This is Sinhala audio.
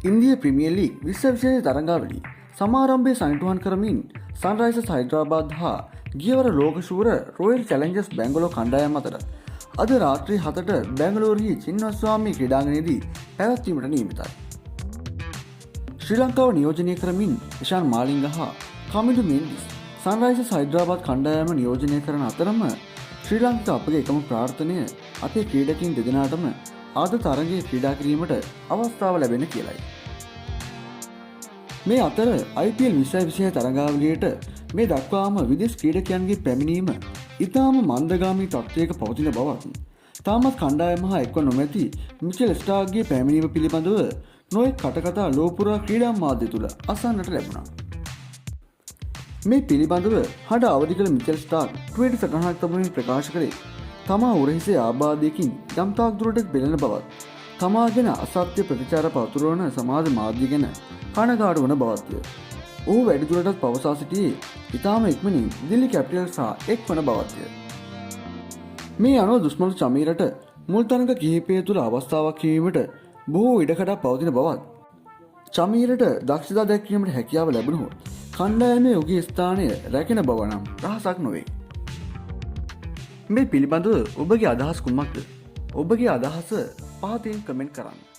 ඉන්දිය ප්‍රීමියර් ලීග් 20 විශේෂ තරඟාවලිය සමාරම්භය සංවිධානය කරමින් සන්රයිසර්ස් හයිඩ්‍රාබාද් හා ගියවර ලෝක ශූර රොයල් චැලෙන්ජර්ස් බැංගලෝර කණ්ඩායම් අතර අද රාත්‍රී 7ට බැංගලෝරෙහි චින්නස්වාමී ක්‍රීඩාංගණයේදී පැවැත්වීමට නියමිතයි. ශ්‍රී ලංකාව නියෝජනය කරමින් ඉෂාන් මාලිංග හා කමිඩු මෙන්ඩිස් සන්රයිසර්ස් හයිඩ්‍රාබාද් කණ්ඩායම නියෝජනය කරන අතරම ශ්‍රී ලංකාව අපගේ එකම ප්‍රාර්ථනය අපේ ක්‍රීඩකින් දෙදෙනාටම ආද තරගයේ ක්‍රීඩා කිරීමට අවස්ථාව ලැබෙන කියලයි. මේ අතර IPL 2020 තරඟාවලියට මේ දක්වාම විදේශ ක්‍රීඩකයන්ගේ පැමිණීම ඉතාම මන්දගාමී තත්ත්වයක පවතින බවත් තාමත් කණ්ඩායම හා එක්ව නොමැති මිචෙල් ස්ටාර්ක්ගේ පැමිණීම පිළිබඳව නොයෙක් කටකතා ලෝපුරා ක්‍රීඩා මාධ්‍ය තුළ අසන්නට ලැබුණා. මේ පිළිබඳව හඬ අවදි කළ මිචෙල් ස්ටාර්ක් ට්වීට් සටහනක් තබමින් ප්‍රකාශ කළේ තමා උරහිසේ ආබාධයකින් යම්තාක් දුරට පෙළෙන බවත් තමා ගැන අසත්‍ය ප්‍රතිචාර පතුරවන සමාජ මාධ්‍ය ගැන කනගාටු වන බවත්ය. ඔහු වැඩිදුරටත් පවසා සිටියේ ඉතාම ඉක්මනින් දිල්ලි කැපිටල්ස් හා එක් වන බවත්ය. මේ අනුව දුෂ්මන් චමීරට මුල් තරඟ කිහිපය තුළ අවස්ථාවක් හිමීමට බොහෝ ඉඩකඩක් පවතින බවත් චමීරට දක්ෂතා දැක්වීමට හැකියාව ලැබුණහොත් කණ්ඩායමේ ඔහුගේ ස්ථානය රැකෙන බව නම් රහසක් නොවේ. මේ පිළිබඳව ඔබගේ අදහස් කුමක්ද? ඔබගේ අදහස පහතින් කමෙන්ට් කරන්න.